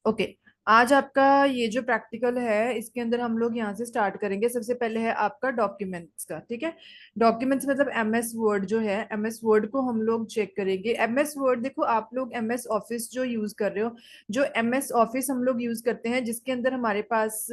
Okay. आज आपका ये जो प्रैक्टिकल है इसके अंदर हम लोग यहाँ से स्टार्ट करेंगे। सबसे पहले है आपका डॉक्यूमेंट्स का, ठीक है। डॉक्यूमेंट्स मतलब एमएस वर्ड जो है, एमएस वर्ड को हम लोग चेक करेंगे। एमएस वर्ड देखो, आप लोग एमएस ऑफिस जो यूज कर रहे हो, जो एमएस ऑफिस हम लोग यूज करते हैं जिसके अंदर हमारे पास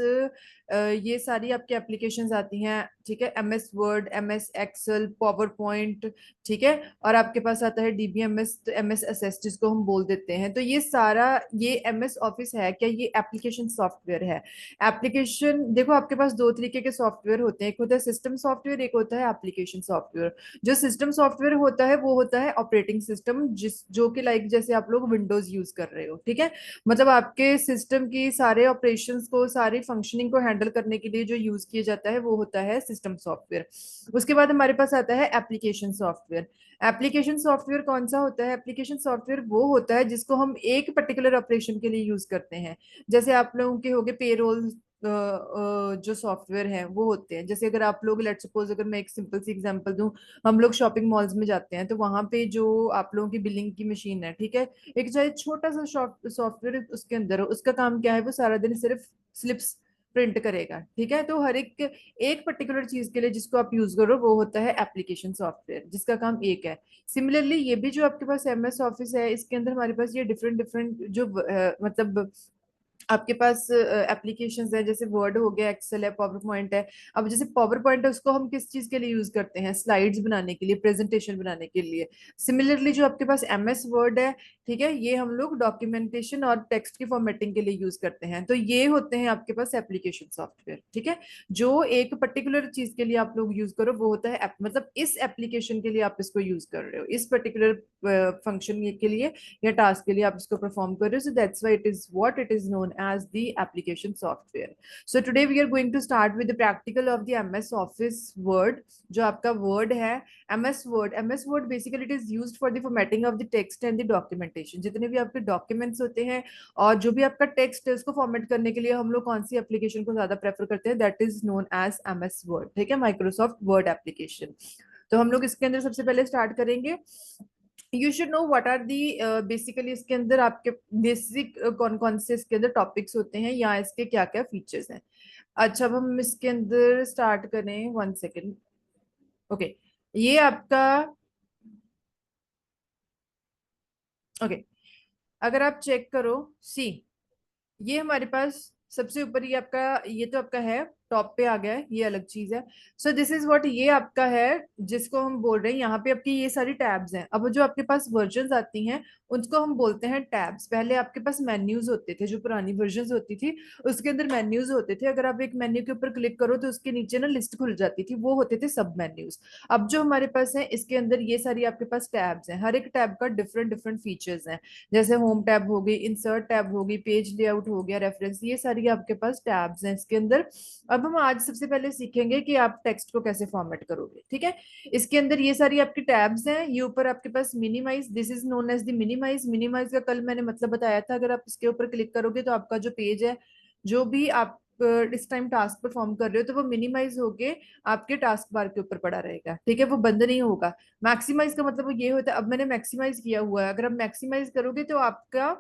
ये सारी आपकी एप्लीकेशंस आती हैं, ठीक है। MS Word, MS Excel, PowerPoint, ठीक है। और आपके पास आता है डीबीएमएस, एमएस एसएस जिसको हम बोल देते हैं। तो ये सारा, ये एमएस ऑफिस है क्या? ये एप्लीकेशन सॉफ्टवेयर है। एप्लीकेशन देखो, आपके पास दो तरीके के सॉफ्टवेयर होते हैं, एक होता है सिस्टम सॉफ्टवेयर, एक होता है एप्लीकेशन सॉफ्टवेयर। जो सिस्टम सॉफ्टवेयर होता है वो होता है ऑपरेटिंग सिस्टम, जिस जो कि लाइक जैसे आप लोग विंडोज यूज कर रहे हो, ठीक है। मतलब आपके सिस्टम की सारे ऑपरेशंस को, सारी फंक्शनिंग को हैंडल करने के लिए जो यूज किया जाता है वो होता है सिस्टम सॉफ्टवेयर। उसके बाद हमारे पास आता है एप्लीकेशन सॉफ्टवेयर। एप्लीकेशन सॉफ्टवेयर कौन सा होता है? एप्लीकेशन सॉफ्टवेयर वो होता है जिसको हम एक पर्टिकुलर ऑपरेशन के लिए यूज करते हैं। जैसे आप लोगों के हो गए पेरोल, जो सॉफ्टवेयर है वो होते हैं। जैसे अगर आप लोग, लेट सपोज अगर मैं एक सिंपल सी एग्जांपल दूं, हम लोग शॉपिंग मॉल्स में जाते हैं तो वहां पे जो आप लोगों की बिलिंग की मशीन है, ठीक है, एक चाहे छोटा सा सॉफ्टवेयर उसके अंदर हो, उसका काम क्या है? वो सारा दिन सिर्फ स्लिप्स प्रिंट करेगा, ठीक है। तो हर एक एक पर्टिकुलर चीज के लिए जिसको आप यूज करो वो होता है एप्लीकेशन सॉफ्टवेयर, जिसका काम एक है। सिमिलरली ये भी जो आपके पास एमएस ऑफिस है, इसके अंदर हमारे पास ये डिफरेंट डिफरेंट जो मतलब आपके पास एप्लीकेशंस है। जैसे वर्ड हो गया, एक्सेल है, पावर पॉइंट है। अब जैसे पावर पॉइंट है उसको हम किस चीज के लिए यूज करते हैं? स्लाइड्स बनाने के लिए, प्रेजेंटेशन बनाने के लिए। सिमिलरली जो आपके पास एमएस वर्ड है, ठीक है, ये हम लोग डॉक्यूमेंटेशन और टेक्स्ट की फॉर्मेटिंग के लिए यूज करते हैं। तो ये होते हैं आपके पास एप्लीकेशन सॉफ्टवेयर, ठीक है। जो एक पर्टिकुलर चीज के लिए आप लोग यूज करो वो होता है मतलब इस एप्लीकेशन के लिए आप इसको यूज कर रहे हो, इस पर्टिकुलर फंक्शन के लिए या टास्क के लिए आप इसको परफॉर्म कर रहे हो। So that's why it is what it is known as the application software. So today we are going to start with the practical of the MS Office Word. जो आपका word है, MS Word basically it is used for the formatting of the text and the documentation. जितने भी आपके documents होते हैं और जो भी आपका text है उसको फॉर्मेट करने के लिए हम लोग कौन सी एप्लीकेशन को ज्यादा प्रेफर करते हैं? That is known as MS Word, ठीक है, माइक्रोसॉफ्ट वर्ड एप्लीकेशन। तो हम लोग इसके अंदर सबसे पहले स्टार्ट करेंगे। You should know what are the, basically इसके अंदर आपके बेसिक कौन कौन से इसके अंदर टॉपिक्स होते हैं या इसके क्या क्या फीचर्स हैं। अच्छा, अब हम इसके अंदर स्टार्ट करें, वन सेकेंड। ओके, ये आपका, ओके, अगर आप चेक करो, सी, ये हमारे पास सबसे ऊपर ये आपका, ये तो आपका है, टॉप पे आ गया है, ये अलग चीज है। सो दिस इज व्हाट, ये आपका है जिसको हम बोल रहे हैं, यहाँ पे आपकी ये सारी टैब्स हैं। अब जो आपके पास वर्जन्स आती हैं उनको हम बोलते हैं टैब्स। पहले आपके पास मेन्यूज होते थे, जो पुरानी वर्जन्स होती थी उसके अंदर मेन्यूज होते थे। अगर आप एक मेन्यू के ऊपर क्लिक करो तो उसके नीचे ना लिस्ट खुल जाती थी, वो होते थे सब मेन्यूज। अब जो हमारे पास है इसके अंदर ये सारी आपके पास टैब्स हैं, हर एक टैब का डिफरेंट डिफरेंट फीचर्स हैं। जैसे होम टैब हो गई, इंसर्ट टैब होगी, पेज लेआउट हो गया, रेफरेंस, ये सारी आपके पास टैब्स हैं इसके अंदर। अब हम आज सबसे पहले सीखेंगे कि आप टेक्स्ट को कैसे फॉर्मेट करोगे, ठीक है। इसके अंदर ये सारी आपकी टैब्स हैं। ये ऊपर आपके पास minimise, this is known as the minimise. Minimise का कल मैंने मतलब बताया था। अगर आप इसके ऊपर क्लिक करोगे तो आपका जो पेज है, जो भी आप इस टाइम टास्क परफॉर्म कर रहे हो, तो वो मिनिमाइज होके आपके टास्क बार के ऊपर पड़ा रहेगा, ठीक है, वो बंद नहीं होगा। मैक्सिमाइज का मतलब वो ये होता है, अब मैंने मैक्सिमाइज किया हुआ है, अगर आप मैक्सिमाइज करोगे तो आपका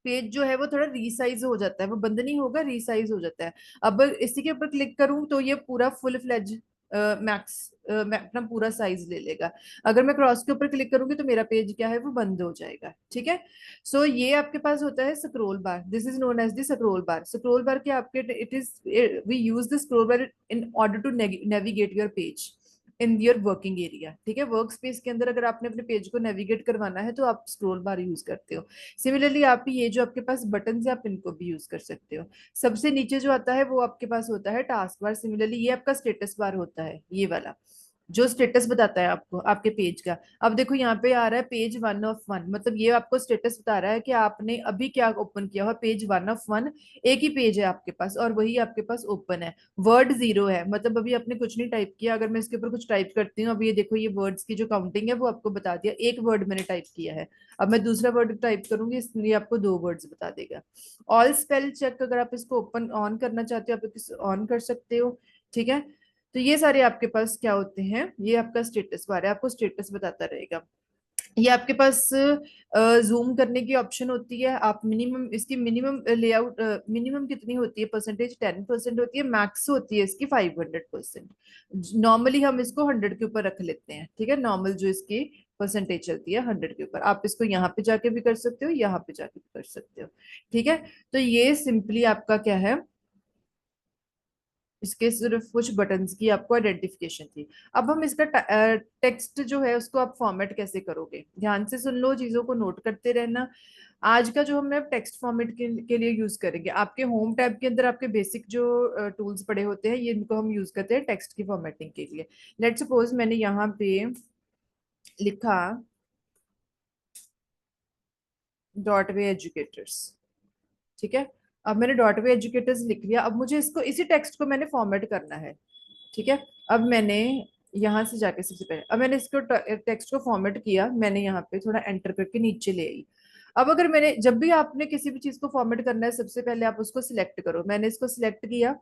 पेज जो है वो थोड़ा रीसाइज हो जाता है, वो बंद नहीं होगा, रीसाइज हो जाता है। अब इसी के ऊपर क्लिक करूं तो ये पूरा फुल फ्लेज मैक्स अपना पूरा साइज ले लेगा। अगर मैं क्रॉस के ऊपर क्लिक करूंगी तो मेरा पेज क्या है, वो बंद हो जाएगा, ठीक है। सो ये आपके पास होता है scroll bar, this is known as the scroll bar. Scroll bar के आपके, it is, we use the scroll bar in order to navigate your page in your working area, ठीक है। वर्क स्पेस के अंदर अगर आपने अपने पेज को नेविगेट करवाना है तो आप स्क्रोल बार यूज करते हो। सिमिलरली आप ये जो आपके पास बटन है आप इनको भी यूज कर सकते हो। सबसे नीचे जो आता है वो आपके पास होता है टास्क बार। सिमिलरली ये आपका स्टेटस बार होता है, ये वाला जो स्टेटस बताता है आपको आपके पेज का। अब देखो यहाँ पे आ रहा है पेज 1 of 1, मतलब ये आपको स्टेटस बता रहा है कि आपने अभी क्या ओपन किया हुआ, पेज 1 of 1। एक ही पेज है आपके पास और वही आपके पास ओपन है। वर्ड 0 है, मतलब अभी आपने कुछ नहीं टाइप किया। अगर मैं इसके ऊपर कुछ टाइप करती हूँ, अब ये देखो, ये वर्ड्स की जो काउंटिंग है वो आपको बता दिया, एक वर्ड मैंने टाइप किया है। अब मैं दूसरा वर्ड टाइप करूंगी, इसलिए आपको दो वर्ड्स बता देगा। ऑल स्पेल चेक, अगर आप इसको ओपन ऑन करना चाहते हो आप ऑन कर सकते हो, ठीक है। तो ये सारे आपके पास क्या होते हैं, ये आपका स्टेटस बार है, आपको स्टेटस बताता रहेगा। ये आपके पास जूम करने की ऑप्शन होती है। आप मिनिमम, इसकी मिनिमम लेआउट मिनिमम कितनी होती है परसेंटेज, 10% होती है। मैक्स होती है इसकी 500%। नॉर्मली हम इसको 100 के ऊपर रख लेते हैं, ठीक है। नॉर्मल जो इसकी परसेंटेज चलती है 100 के ऊपर। आप इसको यहाँ पे जाके भी कर सकते हो, यहाँ पे जाके भी कर सकते हो, ठीक है। तो ये सिंपली आपका क्या है, इसके सिर्फ कुछ बटन्स की आपको आइडेंटिफिकेशन थी। अब हम इसका टेक्स्ट जो है उसको आप फॉर्मेट कैसे करोगे, ध्यान से सुन लो, चीजों को नोट करते रहना। आज का जो हम टेक्स्ट फॉर्मेट के लिए यूज करेंगे, आपके होम टैब के अंदर आपके बेसिक जो टूल्स पड़े होते हैं, ये इनको हम यूज करते हैं टेक्स्ट की फॉर्मेटिंग के लिए। लेट सपोज मैंने यहाँ पे लिखा डॉट वे एजुकेटर्स, ठीक है। अब मैंने डॉट वे एजुकेटर्स लिख लिया। अब मुझे इसको, इसी टेक्स्ट को मैंने फॉर्मेट करना है, ठीक है। अब मैंने यहाँ से जाके सबसे पहले, अब मैंने इसको टेक्स्ट को फॉर्मेट किया, मैंने यहाँ पे थोड़ा एंटर करके नीचे ले आई। अब अगर मैंने, जब भी आपने किसी भी चीज को फॉर्मेट करना है, सबसे पहले आप उसको सिलेक्ट करो। मैंने इसको सिलेक्ट किया।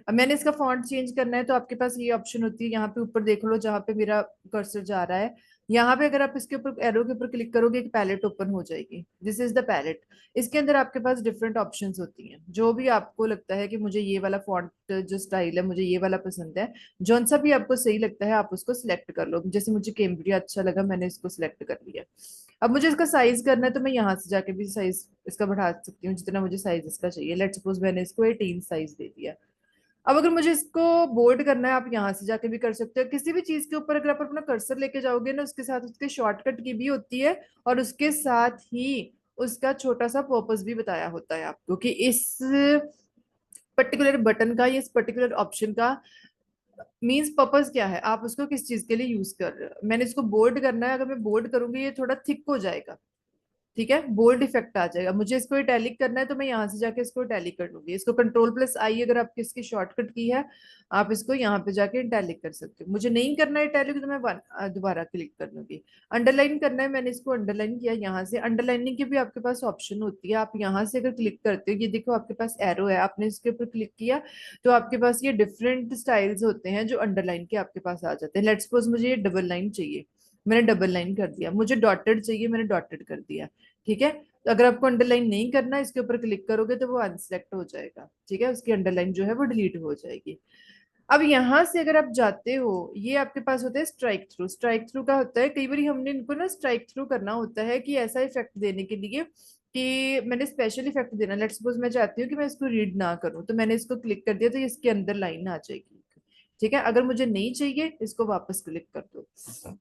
अब मैंने इसका फॉन्ट चेंज करना है, तो आपके पास ये ऑप्शन होती है, यहाँ पे ऊपर देख लो जहाँ पे मेरा कर्सर जा रहा है। यहाँ पे अगर आप इसके ऊपर एरो के ऊपर क्लिक करोगे, एक पैलेट ओपन हो जाएगी। This is the palette. इसके अंदर आपके पास डिफरेंट ऑप्शंस होती हैं। जो भी आपको लगता है कि मुझे ये वाला फॉन्ट जो स्टाइल है, मुझे ये वाला पसंद है, जौन सा भी आपको सही लगता है आप उसको सिलेक्ट कर लो। जैसे मुझे कैम्ब्रिया अच्छा लगा, मैंने इसको सिलेक्ट कर लिया। अब मुझे इसका साइज करना है, तो मैं यहाँ से जाके भी साइज इसका बढ़ा सकती हूँ जितना मुझे साइज इसका चाहिए। लेट सपोज मैंने इसको 18 साइज दे दिया। अब अगर मुझे इसको बोल्ड करना है, आप यहाँ से जाके भी कर सकते हो। किसी भी चीज के ऊपर अगर आप अपना कर्सर लेके जाओगे ना, उसके साथ उसके शॉर्टकट की भी होती है, और उसके साथ ही उसका छोटा सा पर्पस भी बताया होता है आपको, कि इस पर्टिकुलर बटन का, इस पर्टिकुलर ऑप्शन का मींस पर्पस क्या है, आप उसको किस चीज के लिए यूज कर रहे हो। मैंने इसको बोल्ड करना है, अगर मैं बोल्ड करूंगी ये थोड़ा थिक हो जाएगा, ठीक है, बोल्ड इफेक्ट आ जाएगा। मुझे इसको इटैलिक करना है, तो मैं यहाँ से जाके इसको इटैलिक कर लूंगी। इसको कंट्रोल+I अगर आपकी इसकी शॉर्टकट की है, आप इसको यहाँ पे जाके इटैलिक कर सकते हो। मुझे नहीं करना है इटैलिक, तो मैं दोबारा क्लिक कर लूंगी। अंडरलाइन करना है, मैंने इसको अंडरलाइन किया। यहाँ से अंडरलाइनिंग की भी आपके पास ऑप्शन होती है। आप यहाँ से अगर क्लिक करते हो, ये देखो आपके पास एरो है, आपने इसके ऊपर क्लिक किया तो आपके पास ये डिफरेंट स्टाइल्स होते हैं जो अंडरलाइन के आपके पास आ जाते हैं। लेट्स सपोज मुझे ये डबल लाइन चाहिए, मैंने डबल लाइन कर दिया। मुझे डॉटेड चाहिए, मैंने डॉटेड कर दिया, ठीक है। तो अगर आपको अंडरलाइन नहीं करना, इसके ऊपर क्लिक करोगे तो वो अनसेलेक्ट हो जाएगा, ठीक है, उसकी अंडरलाइन जो है वो डिलीट हो जाएगी। अब यहाँ से अगर आप जाते हो, ये आपके पास होता है स्ट्राइक थ्रू। स्ट्राइक थ्रू का होता है, कई बार हमने इनको ना स्ट्राइक थ्रू करना होता है कि ऐसा इफेक्ट देने के लिए कि मैंने स्पेशल इफेक्ट देना। लेट्स सपोज मैं चाहती हूँ कि मैं इसको रीड ना करूँ, तो मैंने इसको क्लिक कर दिया, तो इसके अंदर लाइन आ जाएगी, ठीक है। अगर मुझे नहीं चाहिए, इसको वापस क्लिक कर दो।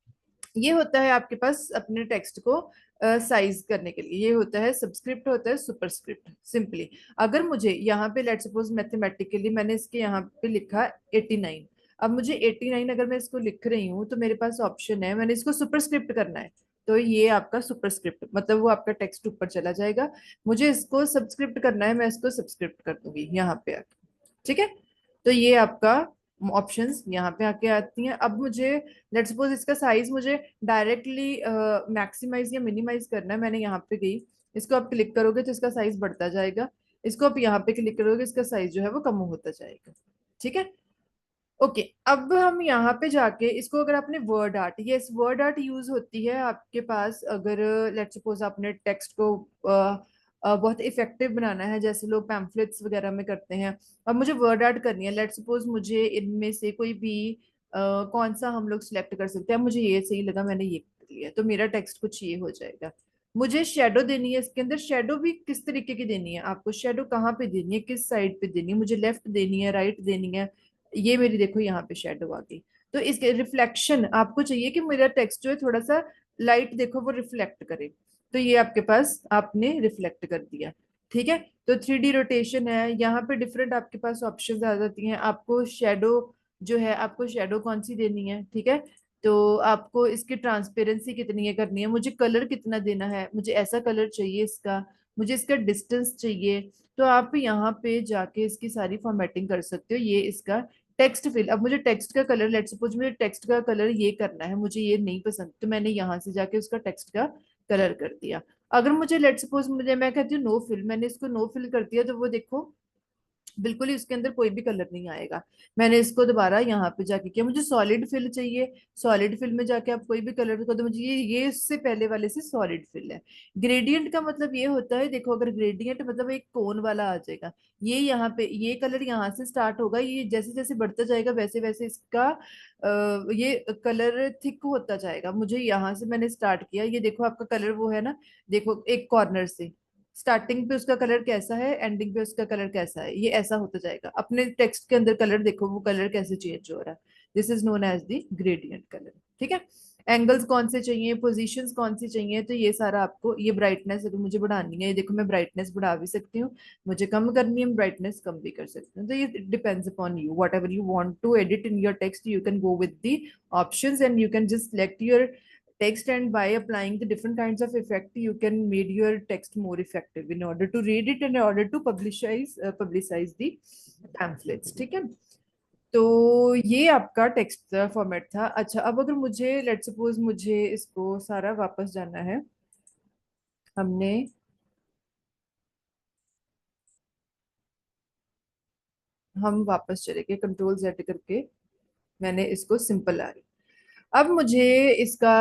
ये होता है आपके पास अपने टेक्स्ट को साइज करने के लिए। ये होता है सबस्क्रिप्ट, होता है सुपरस्क्रिप्ट, सिंपली। अगर मुझे यहाँ पे लेट सपोज मैथमेटिकली मैंने इसके यहाँ पे लिखा 89। अब मुझे 89 अगर मैं इसको लिख रही हूँ, तो मेरे पास ऑप्शन है, मैंने इसको सुपरस्क्रिप्ट करना है, तो ये आपका सुपरस्क्रिप्ट, मतलब वो आपका टेक्स्ट ऊपर चला जाएगा। मुझे इसको सब्सक्रिप्ट करना है, मैं इसको सब्सक्रिप्ट कर दूंगी यहाँ पे आके, ठीक है। तो ये आपका ऑप्शंस यहाँ पे आके आती हैं। अब मुझे लेट सपोज इसका साइज मुझे डायरेक्टली मैक्सिमाइज या मिनिमाइज करना है, मैंने यहाँ पे गई, इसको आप क्लिक करोगे तो इसका साइज बढ़ता जाएगा। इसको आप यहाँ पे क्लिक करोगे, इसका साइज जो है वो कम होता जाएगा, ठीक है। ओके, अब हम यहाँ पे जाके इसको, अगर आपने word art, yes word art use होती है आपके पास, अगर लेट सपोज आपने टेक्स्ट को बहुत इफेक्टिव बनाना है, जैसे लोग पैम्फलेट्स वगैरह में करते हैं। अब मुझे वर्ड आर्ट करनी है, लेट सपोज मुझे इनमें से कोई भी कौन सा हम लोग सिलेक्ट कर सकते हैं। मुझे ये सही लगा, मैंने ये कर लिया, तो मेरा टेक्स्ट कुछ ये हो जाएगा। मुझे शेडो देनी है इसके अंदर। शेडो भी किस तरीके की देनी है आपको, शेडो कहाँ पे देनी है, किस साइड पे देनी है, मुझे लेफ्ट देनी है, राइट देनी है। ये मेरी देखो यहाँ पे शेडो आ गई। तो इसके रिफ्लेक्शन आपको चाहिए कि मेरा टेक्स्ट जो है थोड़ा सा लाइट, देखो वो रिफ्लेक्ट करे, तो ये आपके पास आपने रिफ्लेक्ट कर दिया, ठीक है। तो 3D रोटेशन है, यहाँ पे डिफरेंट आपके पास ऑप्शन आ जाती हैं। आपको शेडो जो है, आपको शेडो कौन सी देनी है, ठीक है। तो आपको इसकी ट्रांसपेरेंसी कितनी है करनी है, मुझे कलर कितना देना है, मुझे ऐसा कलर चाहिए इसका, मुझे इसका डिस्टेंस चाहिए। तो आप यहाँ पे जाके इसकी सारी फॉर्मेटिंग कर सकते हो। ये इसका टेक्स्ट फिल, अब मुझे टेक्स्ट का कलर, लेट सपोज मुझे टेक्स्ट का कलर ये करना है, मुझे ये नहीं पसंद, तो मैंने यहाँ से जाके उसका टेक्स्ट का कलर कर दिया। अगर मुझे लेट सपोज, मुझे मैं कहती हूँ नो फिल, मैंने इसको नो फिल कर दिया, तो वो देखो बिल्कुल ही उसके अंदर कोई भी कलर नहीं आएगा। मैंने इसको दोबारा यहाँ पे जाके किया, मुझे सॉलिड फिल चाहिए, सॉलिड फिल में जाके आप कोई भी कलर को, तो मुझे ये इससे पहले वाले से सॉलिड फिल है। ग्रेडियंट का मतलब ये होता है, देखो अगर ग्रेडियंट मतलब एक कोन वाला आ जाएगा, ये यहाँ पे ये कलर यहाँ से स्टार्ट होगा, ये जैसे जैसे बढ़ता जाएगा वैसे वैसे इसका ये कलर थिक होता जाएगा। मुझे यहाँ से मैंने स्टार्ट किया, ये देखो आपका कलर वो है ना, देखो एक कॉर्नर से स्टार्टिंग पे उसका कलर कैसा है, एंडिंग पे उसका कलर कैसा है, ये ऐसा होता जाएगा। अपने टेक्स्ट के अंदर कलर देखो वो कलर कैसे चेंज हो रहा है। This is known as the gradient colour. ठीक है। एंगल्स कौन से चाहिए, पोजीशंस कौन सी चाहिए, तो ये सारा आपको, ये ब्राइटनेस अगर मुझे बढ़ानी है, ये देखो मैं ब्राइटनेस बढ़ा भी सकती हूँ, मुझे कम करनी है ब्राइटनेस कम भी कर सकती हूँ। तो ये depends upon you, whatever you want to edit in your text, you can go with the options and you can just select your text, and by applying the different kinds of effect you can make your text more effective in order to read it and in order to publicize the pamphlets। ठीक है। तो ये आपका text format था। अच्छा, अब अगर मुझे लेट सपोज मुझे इसको सारा वापस जाना है, हमने हम वापस चले गए कंट्रोल जेड करके, मैंने इसको सिंपल आ रही। अब मुझे इसका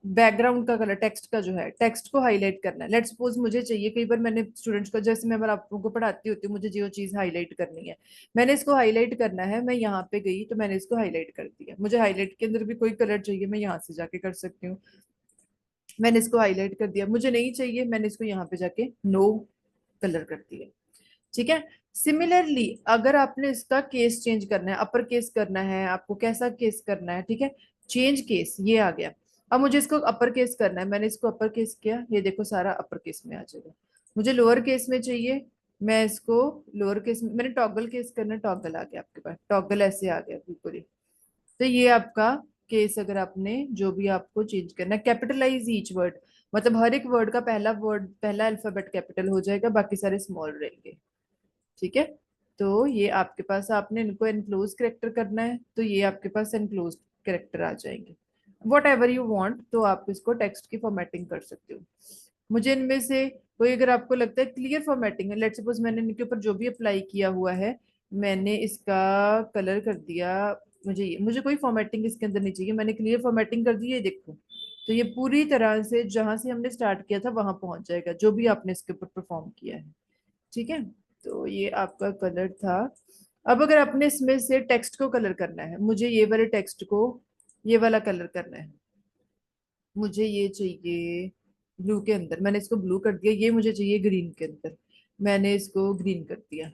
बैकग्राउंड का कलर, टेक्स्ट का जो है, टेक्स्ट को हाईलाइट करना है। लेट्स सपोज मुझे चाहिए, कई बार मैंने स्टूडेंट्स को, जैसे मैं आप लोगों को पढ़ाती होती हूँ, मुझे जो चीज हाईलाइट करनी है, मैंने इसको हाईलाइट करना है, मैं यहाँ पे गई तो मैंने इसको हाईलाइट कर दिया। मुझे हाईलाइट के अंदर भी कोई कलर चाहिए, मैं यहाँ से जाके कर सकती हूँ। मैंने इसको हाईलाइट कर दिया, मुझे नहीं चाहिए, मैंने इसको यहाँ पे जाके नो कलर कर दिया। ठीक है। सिमिलरली अगर आपने इसका केस चेंज करना है, अपर केस करना है, आपको कैसा केस करना है, ठीक है, चेंज केस ये आ गया। अब मुझे इसको अपर केस करना है, मैंने इसको अपर केस किया, ये देखो सारा अपर केस में आ जाएगा। मुझे लोअर केस में चाहिए, मैं इसको लोअर केस में, मैंने टॉगल केस करना, टॉगल आ गया आपके पास, टॉगल ऐसे आ गया बिल्कुल ही। तो ये आपका केस, अगर आपने जो भी आपको चेंज करना है, कैपिटलाइज ईच वर्ड, मतलब हर एक वर्ड का पहला वर्ड, पहला अल्फाबेट कैपिटल हो जाएगा, बाकी सारे स्मॉल रहेंगे। ठीक है। तो ये आपके पास, आपने इनको एनक्लोज करेक्टर करना है, तो ये आपके पास एनक्लोज करेक्टर आ जाएंगे। वट एवर यू वॉन्ट, तो आप इसको टेक्स्ट की फॉर्मेटिंग कर सकते हो। मुझे इनमें से कोई, अगर आपको लगता है क्लियर फॉर्मेटिंग है, लेट सपोज मैंने इनके ऊपर जो भी अप्लाई किया हुआ है, मैंने इसका कलर कर दिया, मुझे कोई फॉर्मेटिंग इसके अंदर नहीं चाहिए, मैंने क्लियर फॉर्मेटिंग कर दी है, देखो। तो ये पूरी तरह से जहां से हमने स्टार्ट किया था वहां पहुंच जाएगा, जो भी आपने इसके ऊपर परफॉर्म किया है। ठीक है। तो ये आपका कलर था। अब अगर आपने इसमें से टेक्स्ट को कलर करना है, मुझे ये वाले टेक्स्ट को ये वाला कलर करना है, मुझे ये चाहिए ब्लू के अंदर, मैंने इसको ब्लू कर दिया, ये मुझे चाहिए ग्रीन के अंदर, मैंने इसको ग्रीन कर दिया।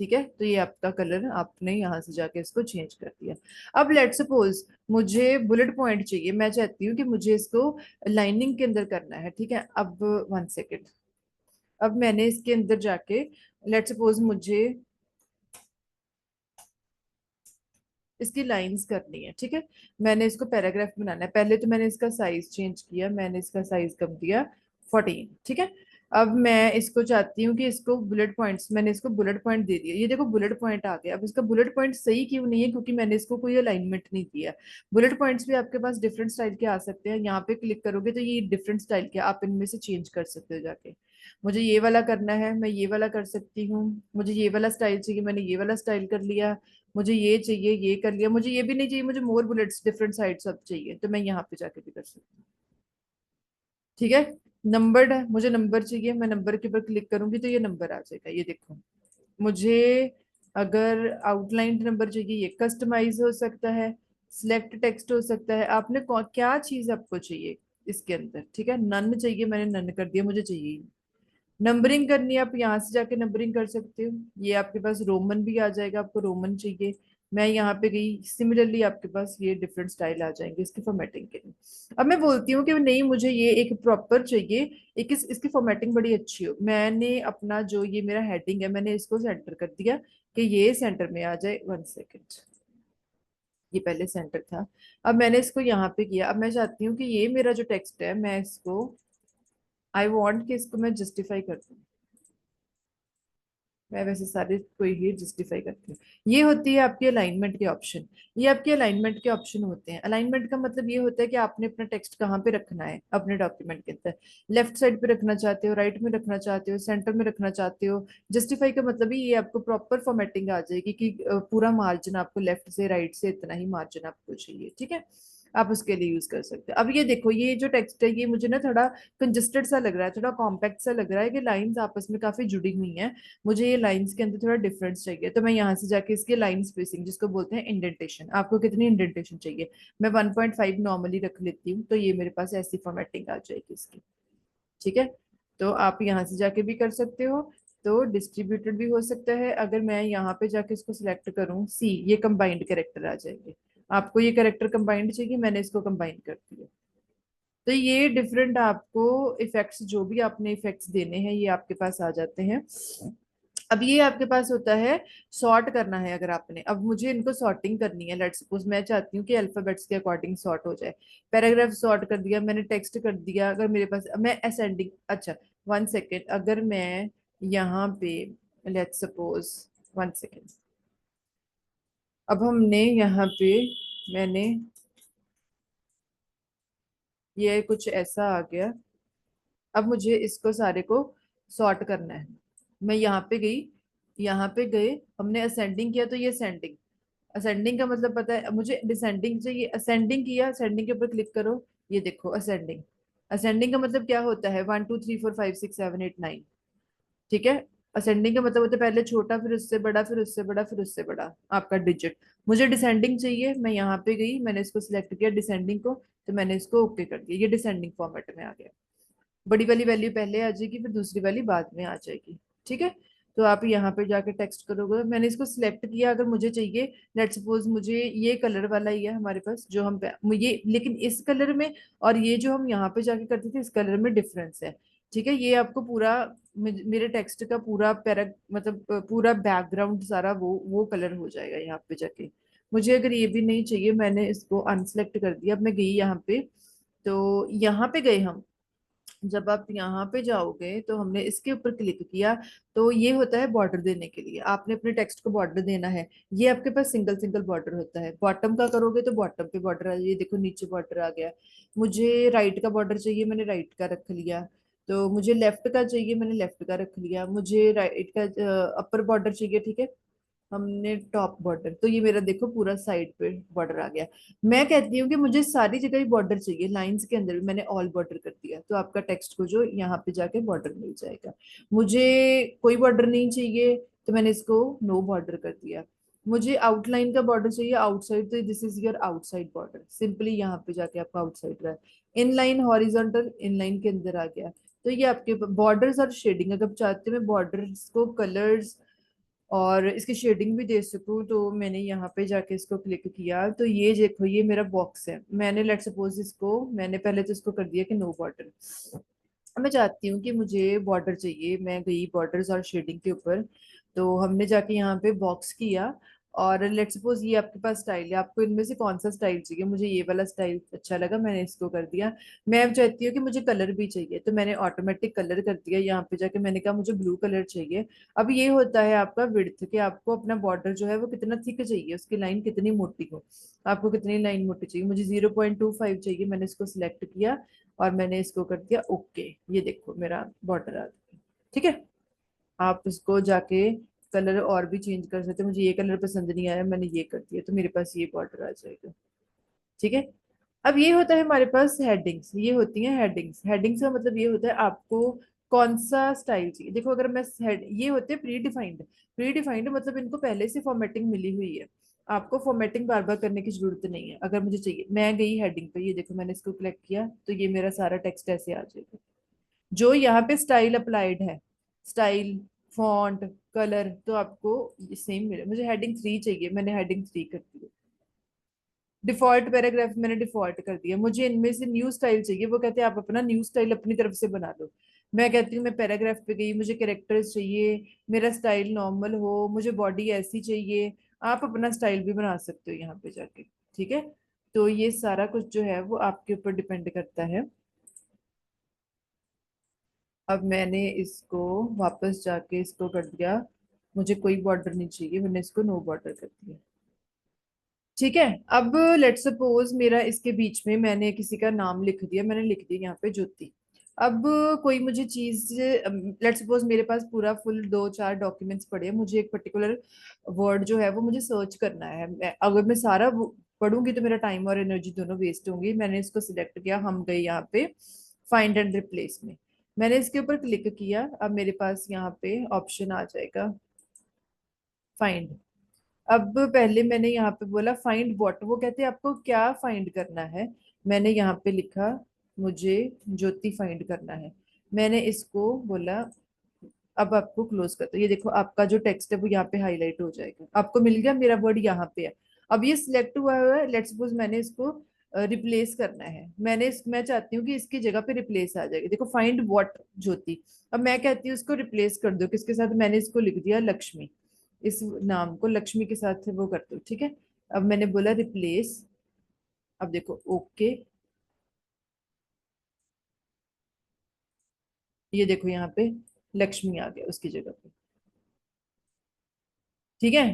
ठीक है। तो ये आपका कलर, आपने यहाँ से जाके इसको चेंज कर दिया। अब लेट सपोज मुझे बुलेट पॉइंट चाहिए, मैं चाहती हूँ कि मुझे इसको लाइनिंग के अंदर करना है। ठीक है। अब वन सेकेंड, अब मैंने इसके अंदर जाके, लेट सपोज मुझे इसकी लाइंस करनी है। ठीक है। मैंने इसको पैराग्राफ बनाना है, पहले तो मैंने इसका साइज चेंज किया, मैंने इसका साइज कम दिया 14। ठीक है। अब मैं इसको चाहती हूँ कि इसको बुलेट पॉइंट्स, मैंने इसको बुलेट पॉइंट दे दिया, ये देखो बुलेट पॉइंट आ गया। अब इसका बुलेट पॉइंट सही क्यों नहीं है, क्योंकि मैंने इसको कोई अलाइनमेंट नहीं दिया। बुलेट पॉइंट्स भी आपके पास डिफरेंट स्टाइल के आ सकते हैं, यहाँ पे क्लिक करोगे तो ये डिफरेंट स्टाइल के, आप इनमें से चेंज कर सकते हो जाके। मुझे ये वाला करना है, मैं ये वाला कर सकती हूँ। मुझे ये वाला स्टाइल चाहिए, मैंने ये वाला स्टाइल कर लिया। मुझे ये चाहिए, ये कर लिया। मुझे ये भी नहीं चाहिए, मुझे मोर बुलेट्स डिफरेंट साइड सब चाहिए, तो मैं यहाँ पे जाके भी कर सकती हूँ। ठीक है। नंबर्ड है, मुझे नंबर चाहिए, मैं नंबर के ऊपर क्लिक करूंगी तो ये नंबर आ जाएगा, ये देखो। मुझे अगर आउटलाइन नंबर चाहिए, ये कस्टमाइज हो सकता है, सिलेक्ट टेक्स्ट हो सकता है, आपने क्या चीज आपको चाहिए इसके अंदर। ठीक है। नन चाहिए, मैंने नन कर दिया, मुझे चाहिए। नंबरिंग करनी है, आप यहाँ से जाके नंबरिंग कर सकते हो, ये आपके पास रोमन भी आ जाएगा, आपको रोमन चाहिए, मैं यहाँ पे गई। सिमिलरली आपके पास ये डिफरेंट स्टाइल आ जाएंगे इसकी फॉर्मेटिंग के लिए। अब मैं बोलती हूँ कि नहीं, मुझे ये एक प्रॉपर चाहिए, एक इसकी फॉर्मेटिंग बड़ी अच्छी हो। मैंने अपना जो ये मेरा हेडिंग है, मैंने इसको सेंटर कर दिया कि ये सेंटर में आ जाए। वन सेकेंड, ये पहले सेंटर था, अब मैंने इसको यहाँ पे किया। अब मैं चाहती हूँ कि ये मेरा जो टेक्स्ट है, मैं इसको, आई वॉन्ट कि इसको मैं जस्टिफाई कर दूँ। मैं वैसे सारे को ही जस्टिफाई करती हूँ। ये होती है आपकी अलाइनमेंट के ऑप्शन। ये आपके अलाइनमेंट के ऑप्शन होते हैं। अलाइनमेंट का मतलब ये होता है कि आपने अपना टेक्स्ट कहाँ पे रखना है अपने डॉक्यूमेंट के अंदर। लेफ्ट साइड पे रखना चाहते हो, राइट में रखना चाहते हो, सेंटर में रखना चाहते हो। जस्टिफाई का मतलब ही ये आपको प्रॉपर फॉर्मेटिंग आ जाएगी कि पूरा मार्जिन आपको लेफ्ट से राइट से इतना ही मार्जिन आपको चाहिए, ठीक है। आप उसके लिए यूज कर सकते हैं। अब ये देखो, ये जो टेक्स्ट है ये मुझे ना थोड़ा कंजस्टेड सा लग रहा है, थोड़ा कॉम्पैक्ट सा लग रहा है कि लाइंस आपस में काफी जुड़ी हुई हैं। मुझे ये लाइंस के अंदर थोड़ा डिफरेंस चाहिए, तो मैं यहाँ से जाके इसके लाइन स्पेसिंग जिसको बोलते हैं इंडेंटेशन, आपको कितनी इंडेंटेशन चाहिए, मैं 1.5 नॉर्मली रख लेती हूँ, तो ये मेरे पास ऐसी फॉर्मेटिंग आ जाएगी इसकी, ठीक है। तो आप यहाँ से जाके भी कर सकते हो। तो डिस्ट्रीब्यूटेड भी हो सकता है। अगर मैं यहाँ पे जाके इसको सिलेक्ट करूँ सी, ये कंबाइंड कैरेक्टर आ जाएंगे। आपको ये कैरेक्टर कंबाइंड चाहिए, मैंने इसको कंबाइन कर दिया। तो ये डिफरेंट आपको इफेक्ट्स, जो भी आपने इफेक्ट्स देने हैं ये आपके पास आ जाते हैं। अब ये आपके पास होता है सॉर्ट करना है। अगर आपने, अब मुझे इनको सॉर्टिंग करनी है, लेट्स सपोज मैं चाहती हूँ कि अल्फाबेट्स के अकॉर्डिंग सॉर्ट हो जाए। पैराग्राफ सॉर्ट कर दिया मैंने, टेक्स्ट कर दिया। अगर मेरे पास, मैं असेंडिंग, अच्छा 1 सेकेंड, अगर मैं यहाँ पे लेट्स सपोज 1 सेकेंड, अब हमने यहाँ पे, मैंने ये कुछ ऐसा आ गया। अब मुझे इसको सारे को सॉर्ट करना है। मैं यहाँ पे गई, यहाँ पे गए, हमने असेंडिंग किया तो ये असेंडिंग। असेंडिंग का मतलब पता है, अब मुझे डिसेंडिंग चाहिए। असेंडिंग किया, असेंडिंग के ऊपर क्लिक करो, ये देखो असेंडिंग। असेंडिंग का मतलब क्या होता है, 1 2 3 4 5 6 7 8 9, ठीक है। असेंडिंग का मतलब होता है पहले छोटा, फिर उससे बड़ा, फिर उससे बड़ा, फिर उससे बड़ा आपका डिजिट। मुझे डिसेंडिंग चाहिए, मैं यहाँ पे गई, मैंने इसको सिलेक्ट किया डिसेंडिंग को, तो मैंने इसको ओके कर दिया, ये डिसेंडिंग फॉर्मेट में आ गया। बड़ी वाली वैल्यू पहले आ जाएगी, फिर दूसरी वाली बाद में आ जाएगी, ठीक है। तो आप यहाँ पे जाके टेक्स्ट करोगे, मैंने इसको सिलेक्ट किया। अगर मुझे चाहिए, लेट सपोज मुझे ये कलर वाला ही है हमारे पास जो हम ये, लेकिन इस कलर में और ये जो हम यहाँ पे जाके करते थे इस कलर में डिफरेंस है, ठीक है। ये आपको पूरा मेरे टेक्स्ट का पूरा पैरा, मतलब पूरा बैकग्राउंड सारा वो कलर हो जाएगा यहाँ पे जाके। मुझे अगर ये भी नहीं चाहिए, मैंने इसको अनसेलेक्ट कर दिया। अब मैं गई यहाँ पे, तो यहाँ पे गए हम, जब आप यहाँ पे जाओगे तो हमने इसके ऊपर क्लिक किया, तो ये होता है बॉर्डर देने के लिए, आपने अपने टेक्स्ट को बॉर्डर देना है। ये आपके पास सिंगल सिंगल बॉर्डर होता है। बॉटम का करोगे तो बॉटम पे बॉर्डर आ जाए, ये देखो नीचे बॉर्डर आ गया। मुझे राइट का बॉर्डर चाहिए, मैंने राइट का रख लिया। तो मुझे लेफ्ट का चाहिए, मैंने लेफ्ट का रख लिया। मुझे राइट का अपर बॉर्डर चाहिए, ठीक है, हमने टॉप बॉर्डर, तो ये मेरा देखो पूरा साइड पे बॉर्डर आ गया। मैं कहती हूँ कि मुझे सारी जगह ही बॉर्डर चाहिए, लाइंस के अंदर भी मैंने ऑल बॉर्डर कर दिया, तो आपका टेक्स्ट को जो यहाँ पे जाके बॉर्डर मिल जाएगा। मुझे कोई बॉर्डर नहीं चाहिए, तो मैंने इसको नो बॉर्डर कर दिया। मुझे आउटलाइन का बॉर्डर चाहिए आउटसाइड, तो this is your outside border, simply यहाँ पे जाके आपका आउटसाइड रहा है। इनलाइन हॉरिजॉन्टल, इनलाइन के अंदर आ गया। तो ये आपके बॉर्डर्स और शेडिंग, अगर चाहते हैं मैं बॉर्डर्स को कलर्स और इसकी शेडिंग भी दे सकूं, तो मैंने यहाँ पे जाके इसको क्लिक किया, तो ये देखो ये मेरा बॉक्स है। मैंने लेट सपोज इसको, मैंने पहले तो इसको कर दिया कि नो बॉर्डर। मैं चाहती हूँ कि मुझे बॉर्डर चाहिए, मैं गई बॉर्डर्स और शेडिंग के ऊपर, तो हमने जाके यहाँ पे बॉक्स किया। और लेट सपोज ये आपके पास स्टाइल है, आपको इनमें से कौन सा स्टाइल चाहिए, मुझे ये वाला स्टाइल अच्छा लगा, मैंने इसको कर दिया। मैं अब चाहती हूँ कि मुझे कलर भी चाहिए, तो मैंने ऑटोमेटिक कलर कर दिया। यहाँ पे जाके मैंने कहा मुझे ब्लू कलर चाहिए। अब ये होता है आपका विड्थ, कि आपको अपना बॉर्डर जो है वो कितना थिक चाहिए, उसकी लाइन कितनी मोटी हो, आपको कितनी लाइन मोटी चाहिए। मुझे 0.25 चाहिए, मैंने इसको सिलेक्ट किया और मैंने इसको कर दिया ओके। ये देखो मेरा बॉर्डर आ गया, ठीक है। आप इसको जाके कलर और भी चेंज कर सकते हो। मुझे ये कलर पसंद नहीं आया, मैंने ये कर दिया, तो मेरे पास ये बॉर्डर आ जाएगा, ठीक है। अब ये होता है हमारे पास हेडिंग्स, ये होती हैं हेडिंग्स। हेडिंग्स का मतलब ये होता है आपको कौन सा स्टाइल चाहिए। देखो अगर मैं हेड, ये होते हैं प्री डिफाइंड। प्री डिफाइंड मतलब इनको पहले से फॉर्मेटिंग मिली हुई है, आपको फॉर्मेटिंग बार बार करने की जरूरत नहीं है। अगर मुझे चाहिए, मैं गई हेडिंग पे, ये देखो मैंने इसको क्लिक किया, तो ये मेरा सारा टेक्स्ट ऐसे आ जाएगा। जो यहाँ पे स्टाइल अप्लाइड है, स्टाइल, फॉन्ट, कलर, तो आपको सेम मिले। मुझे हेडिंग 3 चाहिए, मैंने हेडिंग 3 कर दी। डिफॉल्ट पैराग्राफ मैंने डिफॉल्ट कर दिया। मुझे इनमें से न्यू स्टाइल चाहिए, वो कहते हैं आप अपना न्यू स्टाइल अपनी तरफ से बना लो। मैं कहती हूँ मैं पैराग्राफ पे गई, मुझे कैरेक्टर्स चाहिए, मेरा स्टाइल नॉर्मल हो, मुझे बॉडी ऐसी चाहिए। आप अपना स्टाइल भी बना सकते हो यहाँ पे जाके, ठीक है। तो ये सारा कुछ जो है वो आपके ऊपर डिपेंड करता है। अब मैंने इसको वापस जाके इसको कर दिया, मुझे कोई बॉर्डर नहीं चाहिए, मैंने इसको नो बॉर्डर कर दिया। ठीक है। अब लेट सपोज मेरा इसके बीच में मैंने किसी का नाम लिख दिया, मैंने लिख दिया यहाँ पे ज्योति। अब कोई मुझे चीज, लेट सपोज मेरे पास पूरा फुल दो चार डॉक्यूमेंट्स पड़े हैं, मुझे एक पर्टिकुलर वर्ड जो है वो मुझे सर्च करना है। अगर मैं सारा पढ़ूंगी तो मेरा टाइम और एनर्जी दोनों वेस्ट होंगी। मैंने इसको सिलेक्ट किया, हम गए यहाँ पे फाइंड एंड रिप्लेस में। मैंने इसके ऊपर क्लिक किया, अब मेरे पास यहाँ पे ऑप्शन आ जाएगा फाइंड। अब पहले मैंने यहाँ पे बोला फाइंड व्हाट, वो कहते हैं आपको क्या फाइंड करना है। मैंने यहाँ पे लिखा मुझे ज्योति फाइंड करना है। मैंने इसको बोला अब आपको क्लोज कर दो, ये देखो आपका जो टेक्स्ट है वो यहाँ पे हाईलाइट हो जाएगा, आपको मिल गया, मेरा वर्ड यहाँ पे है। अब ये सिलेक्ट हुआ हुआ है, लेट्स सपोज मैंने इसको रिप्लेस करना है। मैं चाहती हूँ कि इसकी जगह पे रिप्लेस आ जाएगी, देखो फाइंड व्हाट ज्योति। अब मैं कहती हूँ इसको रिप्लेस कर दो किसके साथ, मैंने इसको लिख दिया लक्ष्मी, इस नाम को लक्ष्मी के साथ वो कर दो, ठीक है। अब मैंने बोला रिप्लेस, अब देखो ओके, ये देखो यहाँ पे लक्ष्मी आ गया उसकी जगह पे। ठीक है।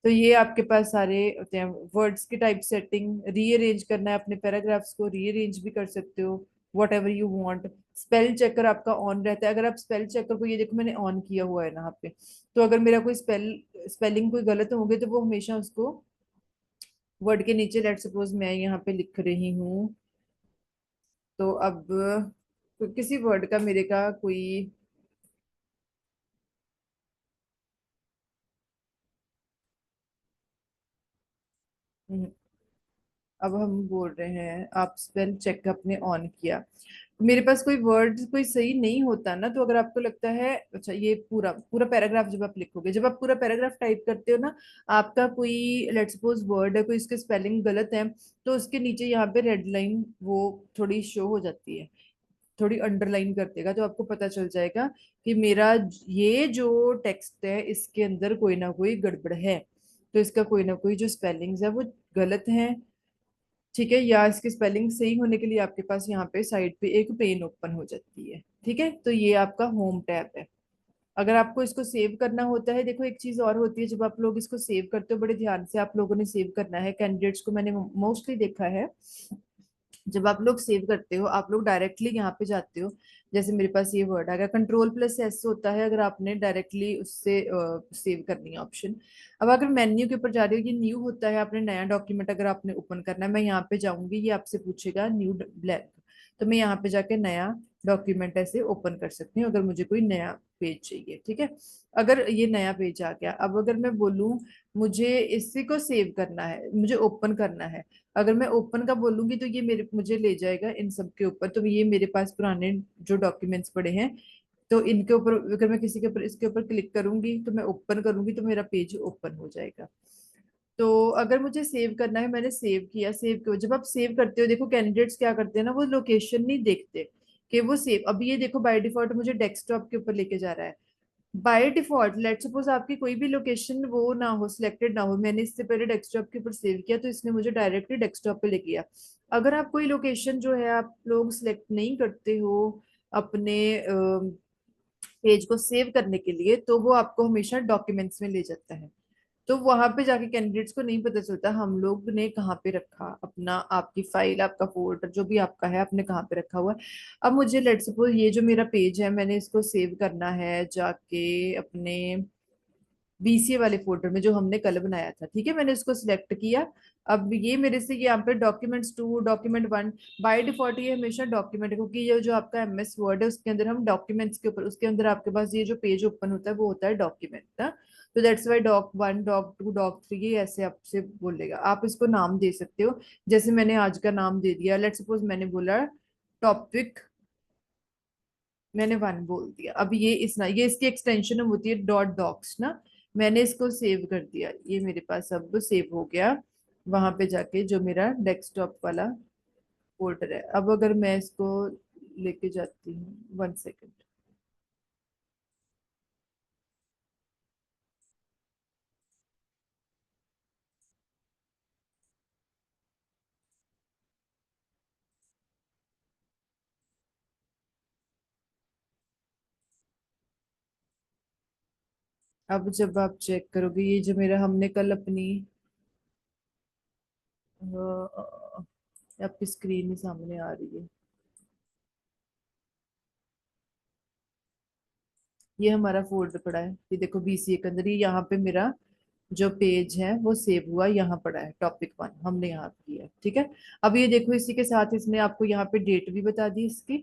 तो ये आपके पास सारे होते हैं वर्ड्स की टाइप सेटिंग, रीअरेंज करना है अपने पैराग्राफ्स को, रीअरेंज भी कर सकते हो what ever you want. Spell checker आपका ऑन रहता है, अगर आप स्पेल चेकर को, ये देखो मैंने ऑन किया हुआ है यहाँ पे, तो अगर मेरा कोई स्पेलिंग कोई गलत होंगे तो वो हमेशा उसको वर्ड के नीचे, लेट सपोज मैं यहाँ पे लिख रही हूँ, तो अब किसी वर्ड का मेरे का कोई, अब हम बोल रहे हैं आप स्पेल चेक अपने ऑन किया, मेरे पास कोई वर्ड कोई सही नहीं होता ना, तो अगर आपको लगता है अच्छा ये पूरा पूरा पैराग्राफ जब आप लिखोगे, जब आप पूरा पैराग्राफ टाइप करते हो ना, आपका कोई लेट सपोज वर्ड है, कोई इसके स्पेलिंग गलत है, तो उसके नीचे यहाँ पे रेड लाइन वो थोड़ी शो हो जाती है, थोड़ी अंडरलाइन कर देगा, तो आपको पता चल जाएगा कि मेरा ये जो टेक्स्ट है इसके अंदर कोई ना कोई गड़बड़ है, तो इसका कोई ना कोई जो स्पेलिंग्स है वो गलत है। ठीक है, या इसकी स्पेलिंग सही होने के लिए आपके पास यहाँ पे साइड पे एक पेन ओपन हो जाती है। ठीक है, तो ये आपका होम टैब है। अगर आपको इसको सेव करना होता है, देखो एक चीज और होती है, जब आप लोग इसको सेव करते हो बड़े ध्यान से आप लोगों ने सेव करना है, कैंडिडेट्स को मैंने मोस्टली देखा है, जब आप लोग सेव करते हो आप लोग डायरेक्टली यहाँ पे जाते हो, जैसे मेरे पास ये वर्ड आ गया, कंट्रोल प्लस एस होता है अगर आपने डायरेक्टली उससे सेव करनी है ऑप्शन। अब अगर मेन्यू के ऊपर जा रही हो, ये न्यू होता है, आपने नया डॉक्यूमेंट अगर आपने ओपन करना है, मैं यहाँ पे जाऊंगी, ये आपसे पूछेगा न्यू ब्लैंक, तो मैं यहाँ पे जाके नया डॉक्यूमेंट ऐसे ओपन कर सकती हूँ अगर मुझे कोई नया पेज चाहिए। ठीक है, अगर ये नया पेज आ गया, अब अगर मैं बोलूँ मुझे इसी को सेव करना है, मुझे ओपन करना है, अगर मैं ओपन का बोलूंगी तो ये मेरे मुझे ले जाएगा इन सब के ऊपर, तो ये मेरे पास पुराने जो डॉक्यूमेंट्स पड़े हैं, तो इनके ऊपर अगर मैं किसी के ऊपर इसके ऊपर क्लिक करूंगी तो मैं ओपन करूंगी तो मेरा पेज ओपन हो जाएगा। तो अगर मुझे सेव करना है, मैंने सेव किया, सेव किया, जब आप सेव करते हो देखो कैंडिडेट्स क्या करते हैं ना, वो लोकेशन नहीं देखते कि वो सेव, अभी ये देखो बाय डिफॉल्ट मुझे डेस्कटॉप के ऊपर लेके जा रहा है। बाय डिफॉल्ट लेट सपोज आपकी कोई भी लोकेशन वो ना हो, सिलेक्टेड ना हो, मैंने इससे पहले डेस्कटॉप के ऊपर सेव किया तो इसने मुझे डायरेक्टली डेस्कटॉप पे ले गया। अगर आप कोई लोकेशन जो है आप लोग सिलेक्ट नहीं करते हो अपने पेज को सेव करने के लिए, तो वो आपको हमेशा डॉक्यूमेंट्स में ले जाता है, तो वहां पे जाके कैंडिडेट्स को नहीं पता चलता हम लोग ने कहाँ पे रखा अपना, आपकी फाइल आपका फोल्डर जो भी आपका है आपने कहाँ पे रखा हुआ है। अब मुझे लेट सपोज ये जो मेरा पेज है मैंने इसको सेव करना है जाके अपने बीसीए वाले फोल्डर में जो हमने कल बनाया था, ठीक है, मैंने इसको सिलेक्ट किया। अब ये मेरे से यहाँ पे documents to document one, by default ये हमेशा डॉक्यूमेंट है, क्योंकि ये जो आपका एमएस वर्ड है उसके अंदर हम डॉक्यूमेंट्स के ऊपर, उसके अंदर आपके पास ये जो पेज ओपन होता है वो होता है डॉक्यूमेंट ना, तो that's why doc one doc two doc three ये ऐसे आपसे बोलेगा, आप इसको नाम दे सकते हो। जैसे मैंने आज का नाम दे दिया, लेट सपोज मैंने बोला टॉपिक, मैंने वन बोल दिया, अब ये इस ना ये इसकी एक्सटेंशन होती है डॉट डॉक्स ना, मैंने इसको सेव कर दिया, ये मेरे पास अब सेव हो गया वहां पे जाके जो मेरा डेस्कटॉप वाला फोल्डर है। अब अगर मैं इसको लेके जाती हूँ, वन सेकेंड, अब जब आप चेक करोगे ये जो मेरा हमने कल अपनी आपकी स्क्रीन ही सामने आ रही है, ये हमारा फोल्डर पड़ा है, ये देखो बीसीए के अंदर, ये यहाँ पे मेरा जो पेज है वो सेव हुआ यहाँ पड़ा है, टॉपिक 1 हमने यहाँ किया है, ठीक है। अब ये देखो इसी के साथ इसने आपको यहाँ पे डेट भी बता दी इसकी,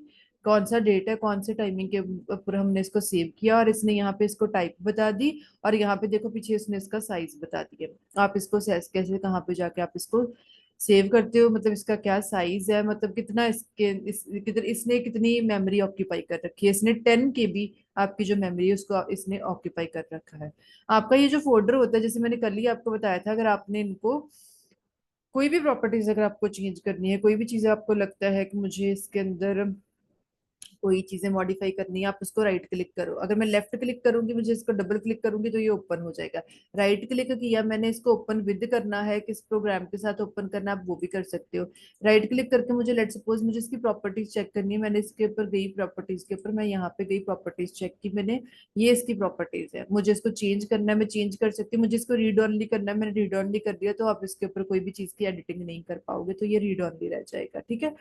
कौन सा डेट है, कौन से टाइमिंग के ऊपर हमने इसको सेव किया, और इसने यहाँ पे इसको टाइप बता दी, और यहाँ पे देखो पीछे इसने इसका साइज बता दिया। आप इसको कैसे कहाँ पे जाके आप इसको सेव करते हो, मतलब इसका क्या साइज है, मतलब कितना इसने कितनी मेमोरी ऑक्यूपाई कर रखी है, इसने 10 KB आपकी जो मेमोरी है उसको इसने ऑक्यूपाई कर रखा है। आपका ये जो फोल्डर होता है, जैसे मैंने कल ही आपको बताया था, अगर आपने इनको कोई भी प्रॉपर्टीज अगर आपको चेंज करनी है, कोई भी चीज आपको लगता है कि मुझे इसके अंदर कोई चीजें मॉडिफाई करनी है, आप उसको राइट क्लिक करो, अगर मैं लेफ्ट क्लिक करूंगी, मुझे इसको डबल क्लिक करूंगी तो ये ओपन हो जाएगा। राइट क्लिक किया मैंने, इसको ओपन विद करना है, किस प्रोग्राम के साथ ओपन करना है आप वो भी कर सकते हो। राइट क्लिक करके मुझे लेट सपोज मुझे इसकी प्रॉपर्टीज चेक करनी है, मैंने इसके ऊपर गई, प्रॉपर्टीज के ऊपर मैं यहाँ पे गई, प्रॉपर्टीज चेक की मैंने, ये इसकी प्रॉपर्टीज है, मुझे इसको चेंज करना है मैं चेंज कर सकती हूँ, मुझे इसको रीड ऑनली करना है मैंने रीड ऑनली कर दिया, तो आप इसके ऊपर कोई भी चीज की एडिटिंग नहीं कर पाओगे, तो ये रीड ऑनली रह जाएगा, ठीक है।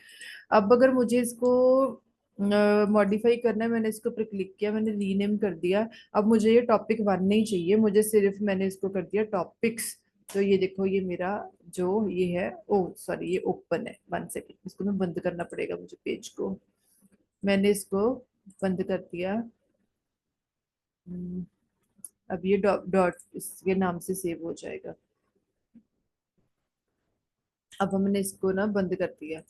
अब अगर मुझे इसको मॉडिफाई करना है, मैंने इसके ऊपर क्लिक किया, मैंने रीनेम कर दिया, अब मुझे ये टॉपिक 1 नहीं चाहिए, मुझे सिर्फ मैंने इसको कर दिया टॉपिक्स। तो ये देखो ये मेरा जो ये है, ओ सॉरी ये ओपन है, 1 सेकेंड इसको मैं बंद करना पड़ेगा मुझे पेज को, मैंने इसको बंद कर दिया। हम्म, अब ये डॉट डॉट इसके नाम से सेव हो जाएगा। अब हमने इसको ना बंद कर दिया,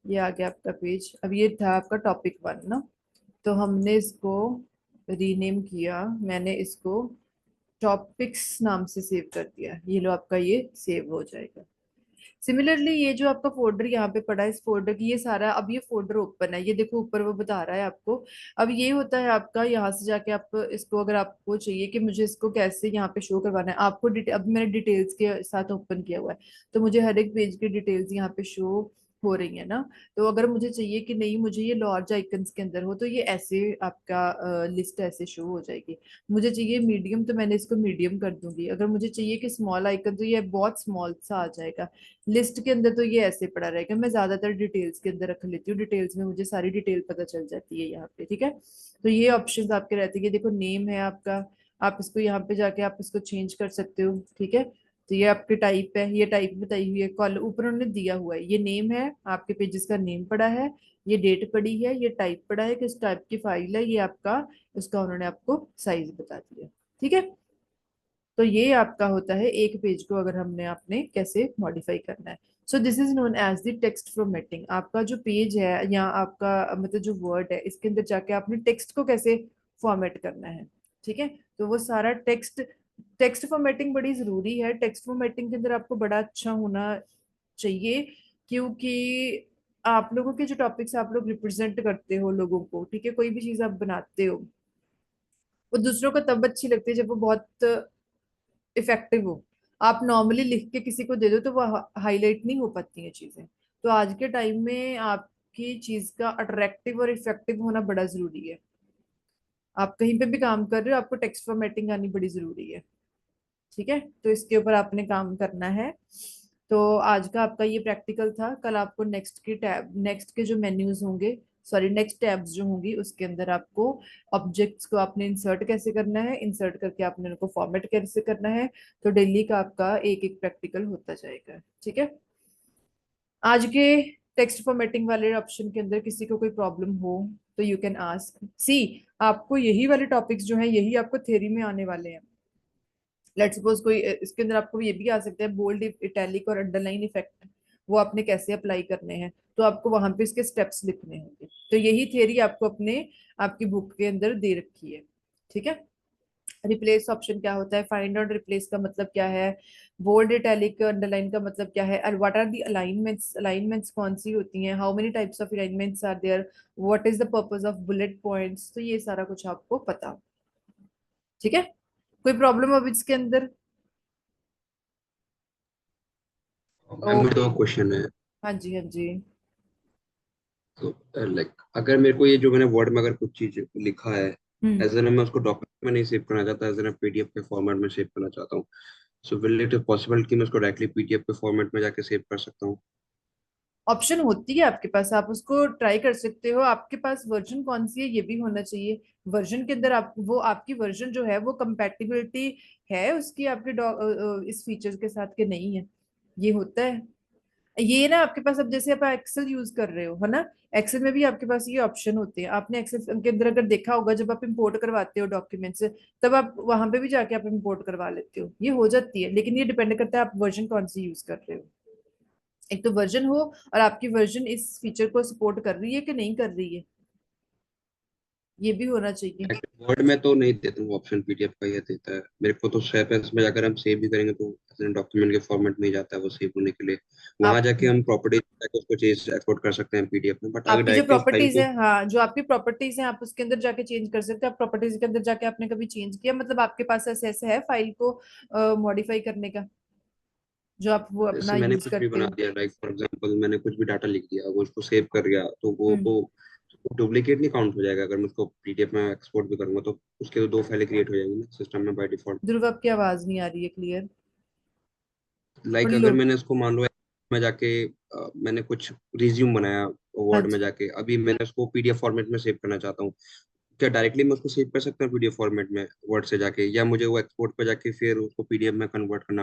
ये आ गया आपका पेज। अब ये था आपका टॉपिक 1 ना, तो हमने इसको रीनेम किया, मैंने इसको टॉपिक्स नाम से सेव कर दिया, ये लो आपका ये सेव हो जाएगा। सिमिलरली ये जो आपका फोल्डर यहाँ पे पड़ा है, इस फोल्डर की ये सारा, अब ये फोल्डर ओपन है, ये देखो ऊपर वो बता रहा है आपको। अब ये होता है आपका, यहाँ से जाके आप इसको अगर आपको चाहिए कि मुझे इसको कैसे यहाँ पे शो करवाना है आपको, अब मैंने डिटेल्स के साथ ओपन किया हुआ है, तो मुझे हर एक पेज की डिटेल्स यहाँ पे शो हो रही है ना। तो अगर मुझे चाहिए कि नहीं मुझे ये लार्ज आइकन्स के अंदर हो, तो ये ऐसे आपका लिस्ट ऐसे शो हो जाएगी। मुझे चाहिए मीडियम, तो मैंने इसको मीडियम कर दूंगी, अगर मुझे चाहिए कि स्मॉल आइकन, तो ये बहुत स्मॉल सा आ जाएगा। लिस्ट के अंदर तो ये ऐसे पड़ा रहेगा, मैं ज्यादातर डिटेल्स के अंदर रख लेती हूँ, डिटेल्स में मुझे सारी डिटेल पता चल जाती है यहाँ पे, ठीक है। तो ये ऑप्शंस आपके रहते हैं, ये देखो नेम है आपका, आप इसको यहाँ पे जाके आप इसको चेंज कर सकते हो, ठीक है। तो ये आपके टाइप है, ये टाइप बताई हुई है, कॉल ऊपर उन्होंने दिया हुआ है, ये नेम है, आपके पेजेस का नेम पड़ा है, ये डेट पड़ी है, ये टाइप पड़ा है, किस टाइप की फाइल है, ये आपका उसका उन्होंने आपको साइज बता दिया, ठीक है। तो ये आपका होता है एक पेज को अगर हमने आपने कैसे मॉडिफाई करना है। So this is known as the text formatting. आपका जो पेज है या आपका मतलब जो वर्ड है, इसके अंदर जाके आपने टेक्स्ट को कैसे फॉर्मेट करना है, ठीक है। तो वो सारा टेक्स्ट, टेक्स्ट फॉर्मेटिंग बड़ी जरूरी है, टेक्स्ट फॉर्मेटिंग के अंदर आपको बड़ा अच्छा होना चाहिए, क्योंकि आप लोगों के जो टॉपिक्स आप लोग रिप्रेजेंट करते हो लोगों को, ठीक है, कोई भी चीज आप बनाते हो वो दूसरों को तब अच्छी लगती है जब वो बहुत इफेक्टिव हो। आप नॉर्मली लिख के किसी को दे दो तो वो हाईलाइट नहीं हो पाती हैं चीजें। तो आज के टाइम में आपकी चीज का अट्रैक्टिव और इफेक्टिव होना बड़ा जरूरी है। आप कहीं पे भी काम कर रहे हो, आपको टेक्स्ट फॉर्मेटिंग आनी बड़ी जरूरी है, ठीक है। तो इसके ऊपर आपने काम करना है। तो आज का आपका ये प्रैक्टिकल था, कल आपको नेक्स्ट के जो मेन्यूज होंगे, सॉरी नेक्स्ट टैब्स जो होंगी उसके अंदर आपको ऑब्जेक्ट्स को आपने इंसर्ट कैसे करना है, इंसर्ट करके आपने उनको फॉर्मेट कैसे करना है। तो डेली का आपका एक एक प्रैक्टिकल होता जाएगा, ठीक है। आज के टेक्स्ट फॉर्मेटिंग वाले ऑप्शन के अंदर किसी को कोई प्रॉब्लम हो तो यू कैन आस्क सी। आपको यही वाले टॉपिक्स जो हैं यही आपको थ्योरी में आने वाले हैं। लेट सपोज कोई इसके अंदर आपको ये भी आ सकता है बोल्ड, इटैलिक और अंडरलाइन इफेक्ट, वो आपने कैसे अप्लाई करने हैं, तो आपको वहां पे इसके स्टेप्स लिखने होंगे। तो यही थियरी आपको अपने आपकी बुक के अंदर दे रखी है, ठीक है। रिप्लेस ऑप्शन क्या होता है, फाइंड और रिप्लेस का मतलब क्या है, बोल्ड इटैलिक अंडरलाइन का मतलब क्या है, और what are the alignments, alignments कौन सी होती हैं, how many types of alignments are there, what is the purpose of bullet points, तो ये सारा कुछ आपको पता हो, ठीक है। कोई प्रॉब्लम अब इसके अंदर? मैम मेरा ओके। तो क्वेश्चन है। हाँ जी हाँ जी। तो लाइक अगर मेरे को ये जो मैंने वर्ड में अगर कुछ चीज लिखा है, हम्म। एज एन मैं उसको डॉक्यूमेंट मैं नहीं सेव करना चाहता, एज एन पीडीएफ के फॉर्मेट में सेव करना चाहता हूँ। सो विल इट पॉसिबल कि मैं उसको डायरेक्टली पीडीएफ के फॉर्मेट में जाके सेव कर सकता हूँ? ऑप्शन होती है आपके पास, आप उसको ट्राई कर सकते हो। आपके पास वर्जन कौन सी है ये भी होना चाहिए। वर्जन के अंदर आप वो आपकी वर्जन जो है वो कंपैटिबिलिटी है उसकी आपके इस फीचर के साथ के नहीं है, ये होता है। ये ना आपके पास अब जैसे आप एक्सेल यूज कर रहे हो है ना, एक्सेल में भी आपके पास ये ऑप्शन होते हैं। आपने एक्सेल के अंदर अगर देखा होगा जब आप इंपोर्ट करवाते हो डॉक्यूमेंट्स, तब आप वहां पे भी जाके आप इंपोर्ट करवा लेते हो, ये हो जाती है। लेकिन ये डिपेंड करता है आप वर्जन कौन सी यूज कर रहे हो। एक तो वर्जन हो और आपकी वर्जन इस फीचर को सपोर्ट कर रही है कि नहीं कर रही है, ये भी होना चाहिए। वर्ड में तो नहीं देता हूँ ऑप्शन, पीडीएफ का ये देता है मेरे को। तो शेयरपैस में जाकर हम सेव भी करेंगे तो डॉक्यूमेंट के फॉर्मेट में ही जाता है वो सेव होने के लिए। वहां आप जाके हम प्रॉपर्टी जाके उसको चेंज एक्सपोर्ट कर सकते हैं पीडीएफ में, बट अगर आपकी जो डायरेक्टली उस फाइल प्रॉपर्टीज है, को। हाँ जो आपकी प्रॉपर्टीज है आप उसके अंदर जाके चेंज कर सकते हो। आप प्रॉपर्टीज के अंदर जाके आपने कभी चेंज किया, मतलब आपके पास ऐसे ऐसे है फाइल को मॉडिफाई करने का जो आप वो जैसे अपना मैंने यूज कुछ भी करते बना हो? दिया, लाइक फॉर एग्जांपल मैंने कुछ भी डाटा लिख दिया, वो उसको सेव कर गया, तो हम्म। वो डुप्लीकेट नहीं काउंट हो जाएगा? अगर मैं उसको पीडीएफ में एक्सपोर्ट भी करूंगा तो उसके तो दो फाइलें क्रिएट हो जाएंगी ना सिस्टम में बाय डिफॉल्ट। ध्रुव आपकी आवाज नहीं आ रही है क्लियर, लाइक थोड़ी लो। अगर मैंने इसको मान लो मैं जाके मैंने कुछ रिज्यूम बनाया हाँ वर्ड में जी। जाके, अभी मैंने उसको पीडीएफ फॉर्मेट में सेव करना चाहता हूँ। क्या डायरेक्टली मैं उसको सेव कर सकता हूँ पीडीएफ फॉर्मेट में वर्ड से जाके, या मुझे वो एक्सपोर्ट पे जाके फिर उसको पीडीएफ में कन्वर्ट करना